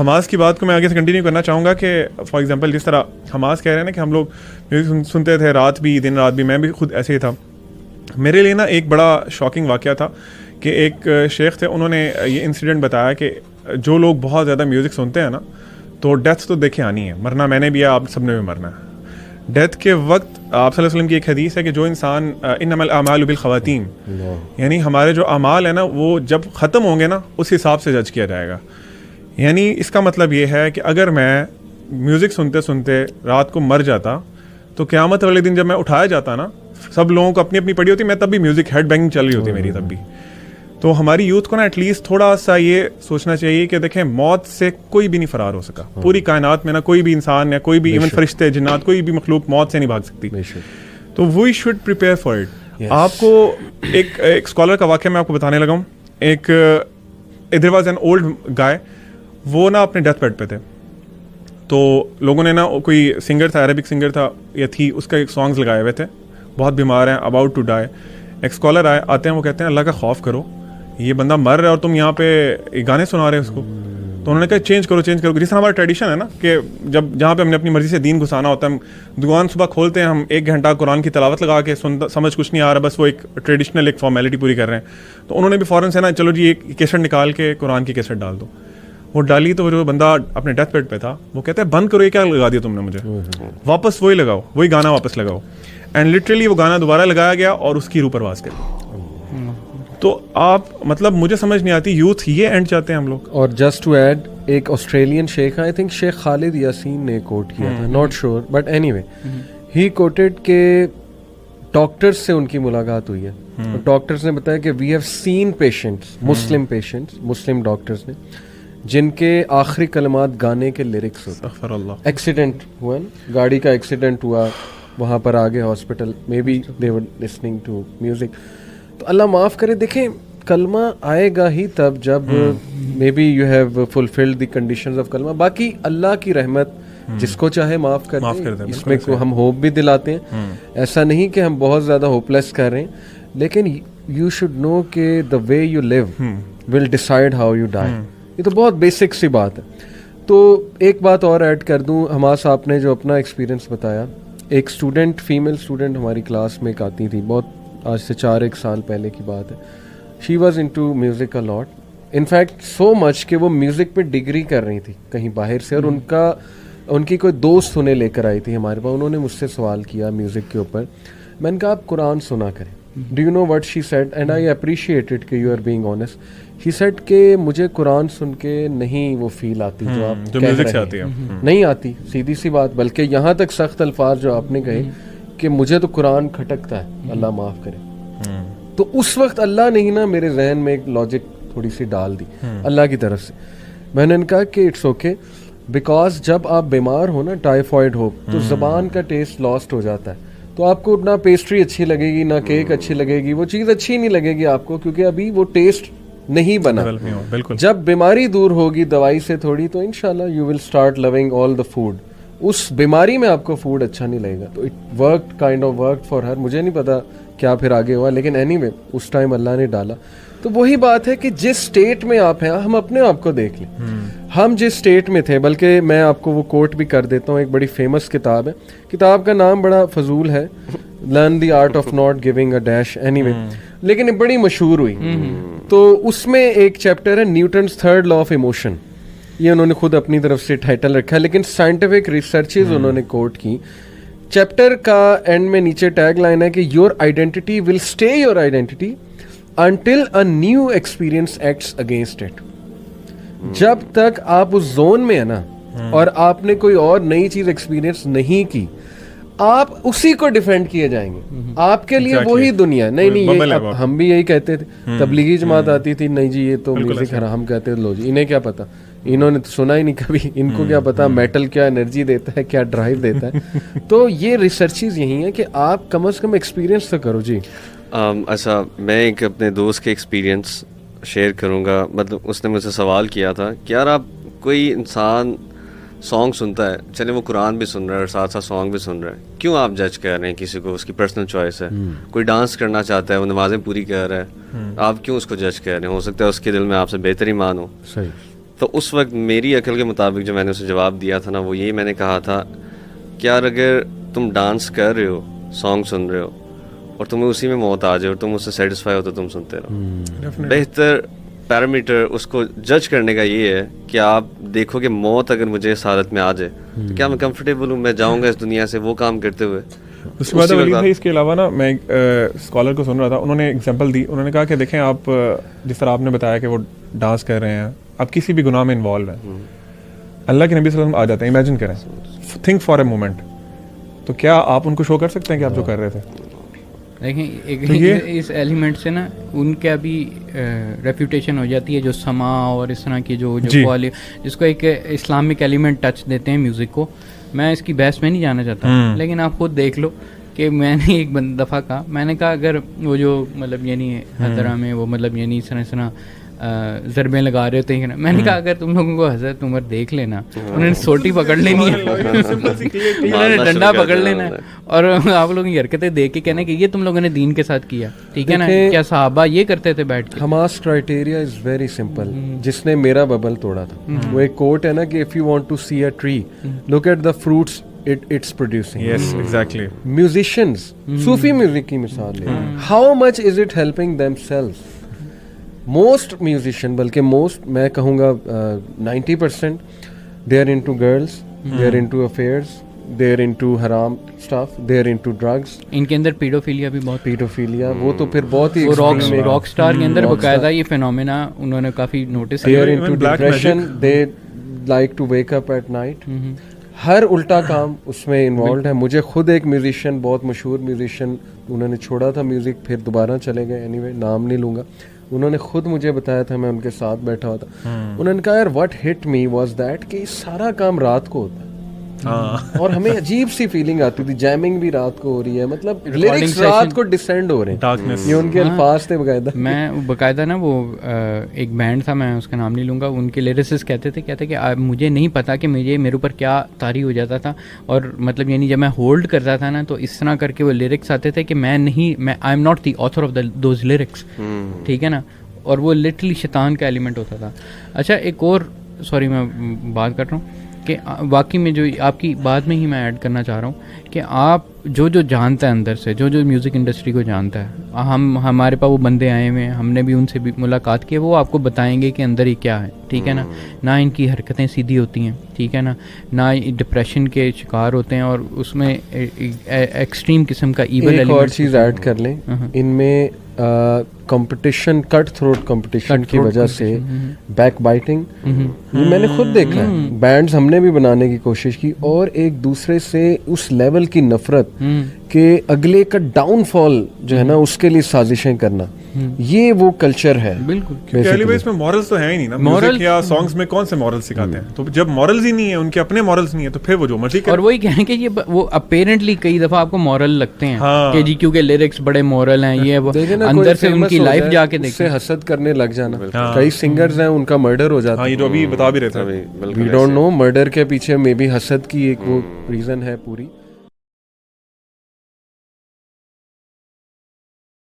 Hamas की बात को मैं आगे से कंटिन्यू करना चाहूँगा कि फॉर एग्जांपल जिस तरह हमास कह रहे हैं ना कि हम लोग म्यूज़िक सुनते थे रात भी दिन रात भी, मैं भी खुद ऐसे ही था। मेरे लिए ना एक बड़ा शॉकिंग वाक़या था कि एक शेख थे, उन्होंने ये इंसिडेंट बताया कि जो लोग बहुत ज़्यादा म्यूज़िक सुनते हैं ना तो डेथ तो देखे आनी है, मरना मैंने भी है, आप सब ने भी मरना है। डेथ के वक्त आप सल्लल्लाहु अलैहि वसल्लम की एक हदीस है कि जो इंसान इन्नमल अमालु बिल ख़वातीम, यानी हमारे जो अमाल है ना वो जब ख़त्म होंगे ना उस हिसाब से जज किया जाएगा। यानी इसका मतलब ये है कि अगर मैं म्यूज़िक सुनते सुनते रात को मर जाता तो क़यामत वाले दिन जब मैं उठाया जाता ना, सब लोगों को अपनी अपनी पड़ी होती, मैं तब भी म्यूज़िक हेड बैंगिंग चल रही होती मेरी तब भी। तो हमारी यूथ को ना एटलीस्ट थोड़ा सा ये सोचना चाहिए कि देखें मौत से कोई भी नहीं फरार हो सका। पूरी कायनात में ना कोई भी इंसान या कोई भी इवन फरिश्ते जिन्नात कोई भी मखलूक मौत से नहीं भाग सकती। तो we should prepare for it. आपको एक स्कॉलर का वाक़या मैं आपको बताने लगा हूँ। एक there was an old guy, वो ना अपने डेथ बेड पे थे, तो लोगों ने ना कोई सिंगर था, अरेबिक सिंगर था या थी, उसका एक सॉन्ग्स लगाए हुए थे, बहुत बीमार हैं, अबाउट टू डाई। एक स्कॉलर आते हैं, वो कहते हैं अल्लाह का खौफ करो, ये बंदा मर रहा है और तुम यहाँ पे गाने सुना रहे हो उसको। तो उन्होंने कहा चेंज करो जिस तरह हमारा ट्रेडिशन है ना कि जब जहाँ पे हमने अपनी मर्जी से दीन घुसाना होता है, हम दुकान सुबह खोलते हैं, हम 1 घंटा कुरान की तिलावत लगा के समझ कुछ नहीं आ रहा, बस वो एक ट्रेडिशनल एक फॉर्मेलिटी पूरी कर रहे हैं। तो उन्होंने भी फ़ौरन से ना चलो जी एक कैसेट निकाल के कुरान की कैसेट डाल दो। वो डाली तो जो बंदा अपने डेथ बेड पे था वो कहता है बंद करो, ये क्या लगा दिया तुमने मुझे, वापस वही लगाओ, वही गाना वापस लगाओ। एंड लिटरली वो गाना दोबारा लगाया गया और उसकी रूह परवास करी। तो आप मतलब मुझे समझ नहीं आती, यूथ ये एंड चाहते हैं हम लोग। और जस्ट टू ऐड, एक ऑस्ट्रेलियन शेख है, आई थिंक शेख खालिद यासीन ने कोट किया था, not sure but anyway he coated के डॉक्टर्स से उनकी मुलाकात हुई है और डॉक्टर्स ने बताया कि we have seen patients, Muslim doctors ने, जिनके आखिरी कलमात गाने के लिरिक्स होते। एक्सीडेंट हुआ, गाड़ी का एक्सीडेंट हुआ, वहाँ पर आ गए hospital, maybe they were listening to music. तो अल्लाह माफ़ करे, देखें कलमा आएगा ही तब जब may be you have fulfilled the conditions of कलमा। बाकी अल्लाह की रहमत जिसको चाहे माफ़ कर दे, इसमें को हम होप भी दिलाते हैं। ऐसा नहीं कि हम बहुत ज़्यादा होपलेस कर रहे हैं, लेकिन यू शुड नो कि the way you live will decide how you die. ये तो बहुत बेसिक सी बात है। तो एक बात और ऐड कर दूं, हमास आपने जो अपना एक्सपीरियंस बताया, एक स्टूडेंट, फीमेल स्टूडेंट हमारी क्लास में एक आती थी, बहुत आज से 4-1 साल पहले की बात है। She was into music a lot, in fact so much कि वो म्यूज़िक पे डिग्री कर रही थी कहीं बाहर से, और उनकी कोई दोस्त उन्हें लेकर आई थी हमारे पास। उन्होंने मुझसे सवाल किया म्यूज़िक के ऊपर, मैंने कहा आप कुरान सुना करें। Do you know what she said, and I appreciated कि you are being honest. She said कि मुझे कुरान सुन के नहीं वो फील आती जो आप जो म्यूजिक से आती है, नहीं आती, सीधी सी बात। बल्कि यहाँ तक सख्त अल्फाज जो आपने कहे कि मुझे तो कुरान खटकता है, अल्लाह माफ़ करे। तो उस वक्त अल्लाह ने ही ना मेरे जहन में एक लॉजिक थोड़ी सी डाल दी अल्लाह की तरफ से। मैंने कहा कि इट्स ओके, बिकॉज जब आप बीमार हो ना, टाइफॉइड हो, तो ज़बान का टेस्ट लॉस्ट हो जाता है। तो आपको ना पेस्ट्री अच्छी लगेगी, ना केक अच्छी लगेगी, वो चीज़ अच्छी नहीं लगेगी आपको, क्योंकि अभी वो टेस्ट नहीं बना। बिल्कुल। जब बीमारी दूर होगी दवाई से थोड़ी, तो इंशाल्लाह you will start loving all the food. उस बीमारी में आपको फूड अच्छा नहीं लगेगा। तो it worked, kind of worked for her. मुझे नहीं पता क्या फिर आगे हुआ, लेकिन एनीवे उस टाइम अल्लाह ने डाला। तो वही बात है कि जिस स्टेट में आप हैं, हम अपने आप को देख लें, हम जिस स्टेट में थे। बल्कि मैं आपको वो कोट भी कर देता हूँ, एक बड़ी फेमस किताब है, किताब का नाम बड़ा फजूल है, learn the art of not giving a dash, anyway, लेकिन ये बड़ी मशहूर हुई। तो उसमें एक चैप्टर है Newton's third law of emotion, ये उन्होंने खुद अपनी तरफ से टाइटल रखा है, लेकिन साइंटिफिक रिसर्चेज उन्होंने कोट की। चैप्टर का एंड में नीचे टैग लाइन है कि your identity will stay your identity until a new experience acts against it। जब तक आप उस जोन में है ना, और आपने कोई और नई चीज एक्सपीरियंस नहीं की, आप उसी को डिफेंड किए जाएंगे। आपके लिए वही दुनिया। नहीं ये हम भी यही कहते थे, तबलीगी जमात आती थी, नहीं जी ये तो म्यूजिक हराम कहते थे। लो जी, इन्हें क्या पता, इन्होंने तो सुना ही नहीं कभी, इनको क्या पता मेटल क्या एनर्जी देता है, क्या ड्राइव देता है। तो ये रिसर्चेज यही है कि आप कम से कम एक्सपीरियंस तो करो जी। अच्छा, मैं एक अपने दोस्त के एक्सपीरियंस शेयर करूँगा। मतलब उसने मुझसे सवाल किया था कि यार आप, कोई इंसान सॉन्ग सुनता है, चले वो कुरान भी सुन रहा है और साथ साथ सॉन्ग भी सुन रहा है, क्यों आप जज कर रहे हैं किसी को? उसकी पर्सनल चॉइस है। कोई डांस करना चाहता है, वो नमाजें पूरी कर रहा है, आप क्यों उसको जज कर रहे हैं? हो सकता है उसके दिल में आपसे बेहतर ईमान हो। सही। तो उस वक्त मेरी अकल के मुताबिक जो मैंने उसे जवाब दिया था ना, वो यही मैंने कहा था कि यार अगर तुम डांस कर रहे हो, सॉन्ग सुन रहे हो और तुम्हें उसी में मौत आ जाए और तुम उससे सेटिस्फाई हो तो तुम सुनते रहो। बेहतर पैरामीटर उसको जज करने का ये है कि आप देखो कि मौत अगर मुझे इस हालत में आ जाए तो क्या मैं कंफर्टेबल हूँ, मैं जाऊँगा इस दुनिया से वो काम करते हुए। उसके बाद वलीद भाई इसके अलावा ना मैं एक स्कॉलर को सुन रहा था, उन्होंने एग्जांपल दी। उन्होंने कहा कि देखें आप जिस तरह आपने बताया कि वो डांस कर रहे हैं, आप किसी भी गुनाह में इन्वॉल्व हैं, अल्लाह के नबी सल्लल्लाहु अलैहि वसल्लम आ जाते हैं। इमेजिन करें, थिंक फॉर अ मोमेंट, तो क्या आप उनको शो कर सकते हैं कि आप जो कर रहे थे? देखें इस एलिमेंट से ना उनका भी रेप्यूटेशन हो जाती है, जो समा और इस तरह की जो जिसको एक इस्लामिक एलिमेंट टच देते हैं म्यूज़िक को। मैं इसकी बहस में नहीं जाना चाहता, लेकिन आप खुद देख लो कि मैंने एक दफ़ा कहा, मैंने कहा अगर वो जो मतलब यानी हज़रा में वो मतलब यानी इस तरह ज़रबें लगा रहे होते हैं, मैंने कहा अगर तुम लोगों को हज़रत उमर देख लेना, उन्होंने सोटी पकड़ लेनी है, उन्होंने डंडा पकड़ लेना है और आप लोगों की हरकतें देख के कहना कि ये तुम लोगों ने दीन के साथ किया, ठीक है ना? क्या सहाबा ये करते थे बैठ के? Hamas criteria is very simple, जिसने मेरा बबल तोड़ा था। वो एक कोट है ना कि if you want to see a tree look at the fruits it's producing. Yes, exactly. Musicians, Sufi music की मिसाल ले, how much is it helping themselves? Most musician, बल्कि most मैं कहूँगा 90% they are into girls, they are into affairs, they are into haram stuff, they are into drugs. इनके अंदर paedophilia भी बहुत, पीडोफिलिया वो तो फिर बहुत ही रॉक स्टार के अंदर बकायदा ये फिनोमेना उन्होंने काफ़ी नोटिस किया। They are into depression, they like to wake up at night. हर उल्टा काम उसमें इन्वॉल्व है। मुझे खुद एक म्यूजिशियन, बहुत मशहूर म्यूजिशियन, उन्होंने छोड़ा था म्यूज़िक, फिर दोबारा चले गए, एनीवे नाम नहीं लूँगा, उन्होंने खुद मुझे बताया था, मैं उनके साथ बैठा हुआ था, उन्होंने कहा यार what hit me was that कि सारा काम रात को होता है और हमें अजीब सी फीलिंग आती थी, जैमिंग भी रात को हो रही है, मतलब लिरिक्स रात को डिसेंड हो रहे हैं, ये उनके अल्फाज थे बकायदा। मैं बकायदा ना वो एक बैंड था, मैं उसका नाम नहीं लूँगा, उनके लिरिसिस्ट कहते थे कि मुझे नहीं पता कि मेरे ऊपर क्या तारी हो जाता था, और मतलब यानी जब मैं होल्ड करता था ना तो इस तरह करके वो लिरिक्स आते थे कि मैं I am not the author of those lyrics, ठीक है ना, और वो लिटरली शैतान का एलिमेंट होता था। अच्छा एक और सॉरी मैं बात कर रहा हूँ कि वाकई में जो आपकी बात में ही मैं ऐड करना चाह रहा हूँ कि आप जो जानता है अंदर से, जो म्यूज़िक इंडस्ट्री को जानता है, हमारे पास वो बंदे आए हुए हैं, हमने भी उनसे भी मुलाकात की है, वो आपको बताएंगे कि अंदर ही क्या है, ठीक है ना इनकी हरकतें सीधी होती हैं, ठीक है ना डिप्रेशन के शिकार होते हैं, और उसमें एक्सट्रीम किस्म का ईवल एलिमेंट। एक और चीज़ ऐड कर लें, इनमें कंपटीशन, कट थ्रोट कंपटीशन की वजह से बैक बाइटिंग, ये मैंने खुद देखा है। बैंड्स हमने भी बनाने की कोशिश की और एक दूसरे से उस लेवल की नफरत कि अगले का डाउनफॉल जो है ना उसके लिए साजिशें करना, ये वो कल्चर है। बिल्कुल, क्योंकि इसमें मॉरल्स तो है ही नहीं ना, म्यूजिक या सॉन्ग्स में कौन से मॉरल्स सिखाते हैं? तो जब मॉरल्स ही नहीं है, उनके अपने मॉरल्स नहीं है, तो फिर वो जो मर्जी करे। और वही कहें कि ये वो अपेरेंटली कई दफा आपको मॉरल लगते हैं कि जी क्योंकि लिरिक्स बड़े मॉरल हैं, ये वो अंदर से उनकी लाइफ जाके देखते हैं, हसद करने लग जाना। कई सिंगर्स हैं उनका मर्डर हो जाता है, ये जो अभी बता भी रहे थे, वी डोंट नो, मर्डर के पीछे मे बी हसद की एक वो रीजन है पूरी।